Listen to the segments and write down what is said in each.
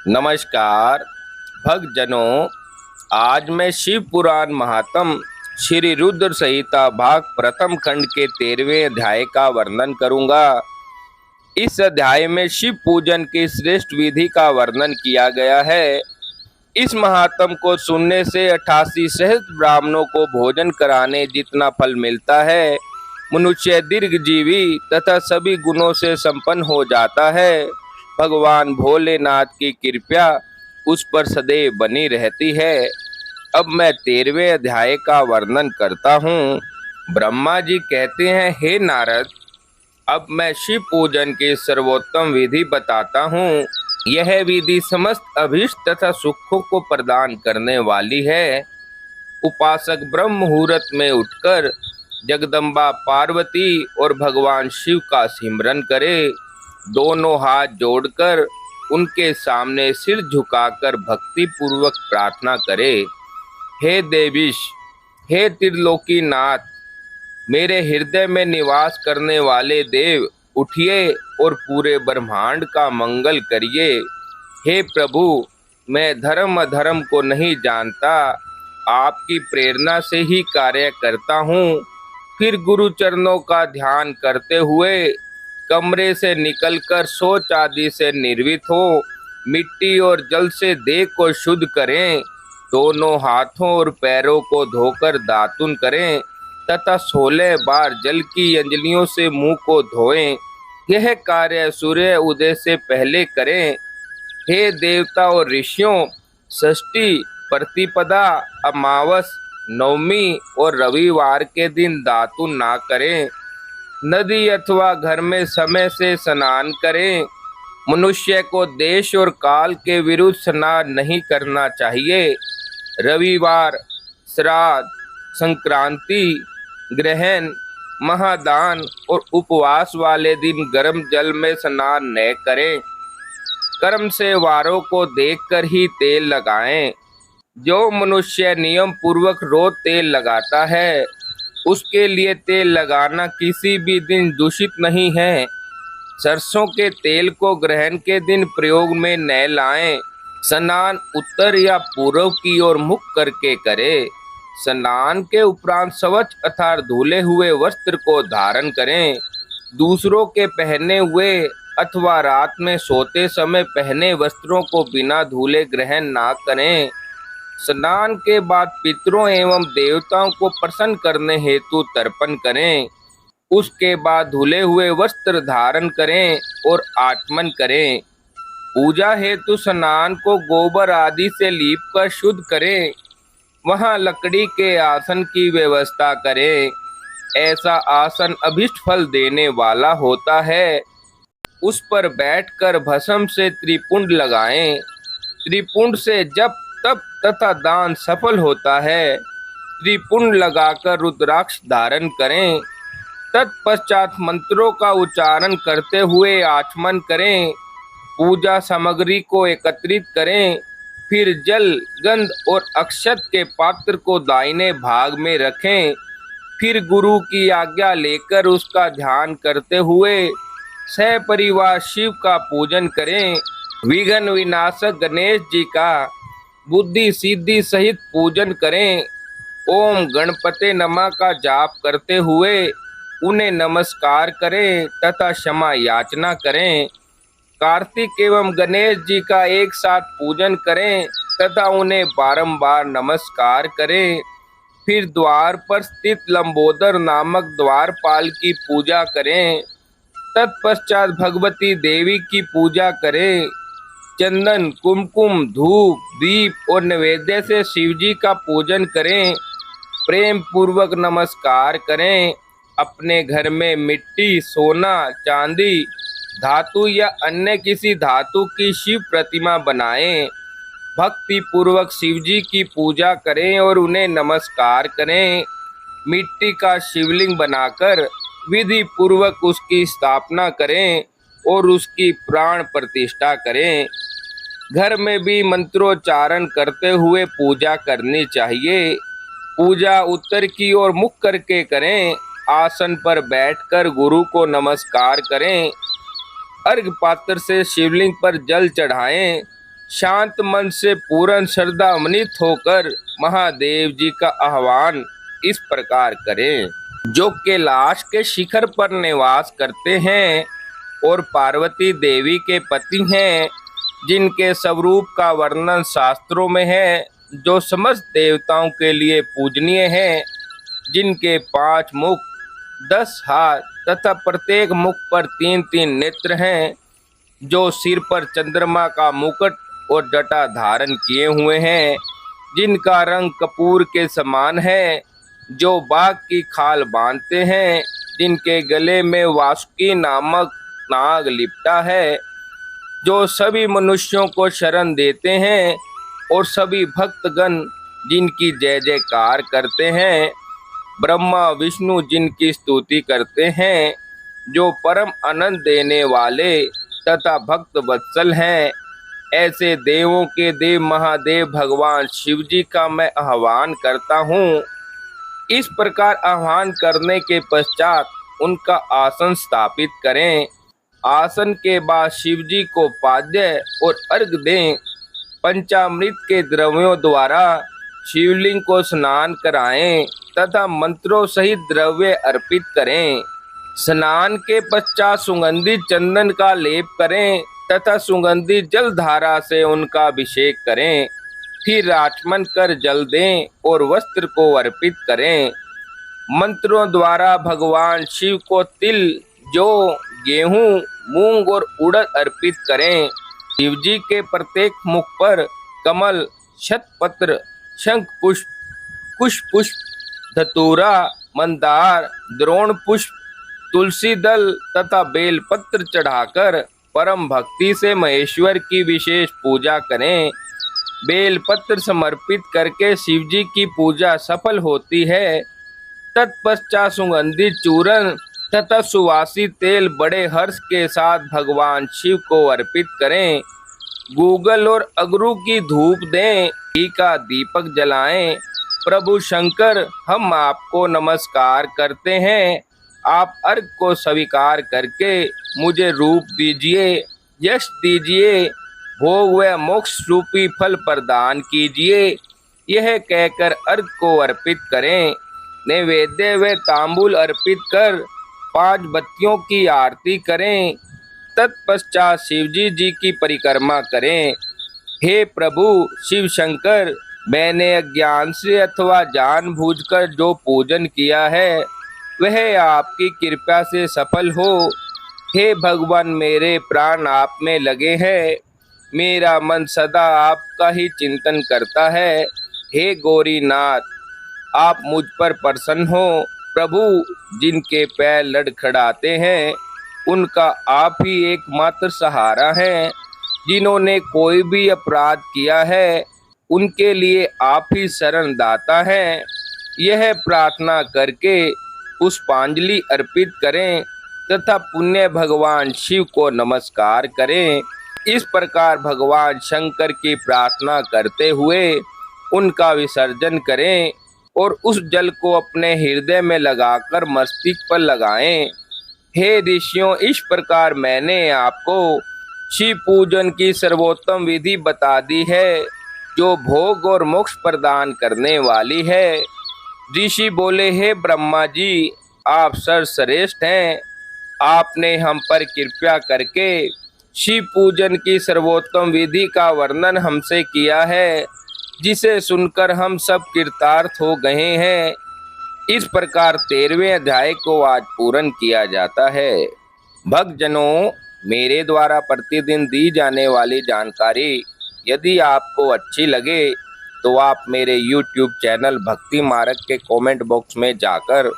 नमस्कार भक्तजनों। आज मैं शिव पुराण महात्म श्री रुद्र संहिता भाग प्रथम खंड के 13वें अध्याय का वर्णन करूंगा। इस अध्याय में शिव पूजन की श्रेष्ठ विधि का वर्णन किया गया है। इस महात्म को सुनने से 88 सहस्त्र ब्राह्मणों को भोजन कराने जितना फल मिलता है। मनुष्य दीर्घजीवी तथा सभी गुणों से संपन्न हो जाता है। भगवान भोलेनाथ की कृपा उस पर सदैव बनी रहती है। अब मैं 13वें अध्याय का वर्णन करता हूँ। ब्रह्मा जी कहते हैं, हे नारद, अब मैं शिव पूजन की सर्वोत्तम विधि बताता हूँ। यह विधि समस्त अभीष्ट तथा सुखों को प्रदान करने वाली है। उपासक ब्रह्म मुहूर्त में उठकर जगदम्बा पार्वती और भगवान शिव का सिमरन करे। दोनों हाथ जोड़कर उनके सामने सिर झुकाकर भक्ति पूर्वक प्रार्थना करे। हे देवीश, हे त्रिलोकी नाथ, मेरे हृदय में निवास करने वाले देव, उठिए और पूरे ब्रह्मांड का मंगल करिए। हे प्रभु, मैं धर्म अधर्म को नहीं जानता, आपकी प्रेरणा से ही कार्य करता हूँ। फिर गुरु चरणों का ध्यान करते हुए कमरे से निकलकर शौच आदि से निर्वित हो मिट्टी और जल से देह को शुद्ध करें। दोनों हाथों और पैरों को धोकर दातुन करें तथा 16 बार जल की अंजलियों से मुंह को धोएं। यह कार्य सूर्य उदय से पहले करें। हे देवता और ऋषियों, षष्ठी, प्रतिपदा, अमावस, नवमी और रविवार के दिन दातुन ना करें। नदी अथवा घर में समय से स्नान करें। मनुष्य को देश और काल के विरुद्ध स्नान नहीं करना चाहिए। रविवार, श्राद्ध, संक्रांति, ग्रहण, महादान और उपवास वाले दिन गर्म जल में स्नान न करें। कर्म से वारों को देखकर ही तेल लगाएं। जो मनुष्य नियम पूर्वक रोज तेल लगाता है, उसके लिए तेल लगाना किसी भी दिन दूषित नहीं है। सरसों के तेल को ग्रहण के दिन प्रयोग में न लाएं। स्नान उत्तर या पूर्व की ओर मुख करके करें। स्नान के उपरांत स्वच्छ अर्थात धुले हुए वस्त्र को धारण करें। दूसरों के पहने हुए अथवा रात में सोते समय पहने वस्त्रों को बिना धुले ग्रहण ना करें। स्नान के बाद पितरों एवं देवताओं को प्रसन्न करने हेतु तर्पण करें। उसके बाद धुले हुए वस्त्र धारण करें और आचमन करें। पूजा हेतु स्नान को गोबर आदि से लीपकर शुद्ध करें। वहां लकड़ी के आसन की व्यवस्था करें। ऐसा आसन अभिष्ट फल देने वाला होता है। उस पर बैठकर भस्म से त्रिपुंड लगाएं। त्रिपुंड से जप तप तथा दान सफल होता है। त्रिपुंड लगाकर रुद्राक्ष धारण करें। तत्पश्चात मंत्रों का उच्चारण करते हुए आचमन करें। पूजा सामग्री को एकत्रित करें। फिर जल, गंध और अक्षत के पात्र को दाहिने भाग में रखें। फिर गुरु की आज्ञा लेकर उसका ध्यान करते हुए सपरिवार शिव का पूजन करें। विघ्न विनाशक गणेश जी का बुद्धि सिद्धि सहित पूजन करें। ओम गणपते नमः का जाप करते हुए उन्हें नमस्कार करें तथा क्षमा याचना करें। कार्तिक एवं गणेश जी का एक साथ पूजन करें तथा उन्हें बारंबार नमस्कार करें। फिर द्वार पर स्थित लंबोदर नामक द्वारपाल की पूजा करें। तत्पश्चात भगवती देवी की पूजा करें। चंदन, कुमकुम, धूप, दीप और नैवेद्य से शिवजी का पूजन करें। प्रेम पूर्वक नमस्कार करें। अपने घर में मिट्टी, सोना, चांदी, धातु या अन्य किसी धातु की शिव प्रतिमा बनाएं। भक्ति पूर्वक शिवजी की पूजा करें और उन्हें नमस्कार करें। मिट्टी का शिवलिंग बनाकर विधि पूर्वक उसकी स्थापना करें और उसकी प्राण प्रतिष्ठा करें। घर में भी मंत्रोच्चारण करते हुए पूजा करनी चाहिए। पूजा उत्तर की ओर मुख करके करें। आसन पर बैठकर गुरु को नमस्कार करें। अर्घ पात्र से शिवलिंग पर जल चढ़ाएं। शांत मन से पूर्ण श्रद्धान्वित होकर महादेव जी का आह्वान इस प्रकार करें। जो कैलाश के शिखर पर निवास करते हैं और पार्वती देवी के पति हैं, जिनके स्वरूप का वर्णन शास्त्रों में है, जो समस्त देवताओं के लिए पूजनीय हैं, जिनके 5 मुख 10 हाथ तथा प्रत्येक मुख पर 3-3 नेत्र हैं, जो सिर पर चंद्रमा का मुकुट और जटा धारण किए हुए हैं, जिनका रंग कपूर के समान है, जो बाघ की खाल बांधते हैं, जिनके गले में वासुकी नामक नाग लिपटा है, जो सभी मनुष्यों को शरण देते हैं और सभी भक्तगण जिनकी जय जयकार करते हैं, ब्रह्मा विष्णु जिनकी स्तुति करते हैं, जो परम आनंद देने वाले तथा भक्त वत्सल हैं, ऐसे देवों के देव महादेव भगवान शिव जी का मैं आह्वान करता हूँ। इस प्रकार आह्वान करने के पश्चात उनका आसन स्थापित करें। आसन के बाद शिव जी को पाद्य और अर्घ दें। पंचामृत के द्रव्यों द्वारा शिवलिंग को स्नान कराएं तथा मंत्रों सहित द्रव्य अर्पित करें। स्नान के पश्चात सुगंधित चंदन का लेप करें तथा सुगंधित जल धारा से उनका अभिषेक करें। फिर आचमन कर जल दें और वस्त्र को अर्पित करें। मंत्रों द्वारा भगवान शिव को तिल, जौ, गेहूं, मूंग और उड़द अर्पित करें। शिव जी के प्रत्येक मुख पर कमल, शतपत्र, शंख पुष्प, कुश पुष्प, धतूरा, मंदार, द्रोण पुष्प, तुलसी दल तथा बेलपत्र चढ़ाकर परम भक्ति से महेश्वर की विशेष पूजा करें। बेलपत्र समर्पित करके शिव जी की पूजा सफल होती है। तत्पश्चात सुगंधित चूर्ण तथा सुवासित तेल बड़े हर्ष के साथ भगवान शिव को अर्पित करें। गूगल और अगरू की धूप दें, घी का दीपक जलाएं। प्रभु शंकर, हम आपको नमस्कार करते हैं। आप अर्घ को स्वीकार करके मुझे रूप दीजिए, यश दीजिए, भोग व मोक्ष रूपी फल प्रदान कीजिए। यह कहकर अर्घ को अर्पित करें। नैवेद्य व तांबूल अर्पित कर 5 बत्तियों की आरती करें। तत्पश्चात शिवजी जी की परिक्रमा करें। हे प्रभु शिव शंकर, मैंने अज्ञान से अथवा जानबूझकर जो पूजन किया है वह आपकी कृपा से सफल हो। हे भगवान, मेरे प्राण आप में लगे हैं। मेरा मन सदा आपका ही चिंतन करता है। हे गौरीनाथ, आप मुझ पर प्रसन्न हो। प्रभु, जिनके पैर लड़खड़ाते हैं उनका आप ही एकमात्र सहारा है। जिन्होंने कोई भी अपराध किया है उनके लिए आप ही शरण दाता है। यह प्रार्थना करके पुष्पांजलि अर्पित करें तथा पुण्य भगवान शिव को नमस्कार करें। इस प्रकार भगवान शंकर की प्रार्थना करते हुए उनका विसर्जन करें और उस जल को अपने हृदय में लगाकर मस्तिष्क पर लगाएं। हे ऋषियों, इस प्रकार मैंने आपको शिव पूजन की सर्वोत्तम विधि बता दी है, जो भोग और मोक्ष प्रदान करने वाली है। ऋषि बोले, हे ब्रह्मा जी, आप सर्वश्रेष्ठ हैं। आपने हम पर कृपा करके शिव पूजन की सर्वोत्तम विधि का वर्णन हमसे किया है, जिसे सुनकर हम सब कृतार्थ हो गए हैं। इस प्रकार 13वें अध्याय को आज पूर्ण किया जाता है। भक्तजनों, मेरे द्वारा प्रतिदिन दी जाने वाली जानकारी यदि आपको अच्छी लगे तो आप मेरे YouTube चैनल भक्ति मार्ग के कमेंट बॉक्स में जाकर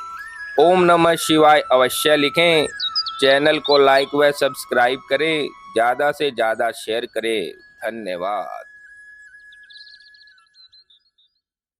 ओम नमः शिवाय अवश्य लिखें। चैनल को लाइक व सब्सक्राइब करें, ज़्यादा से ज़्यादा शेयर करें। धन्यवाद।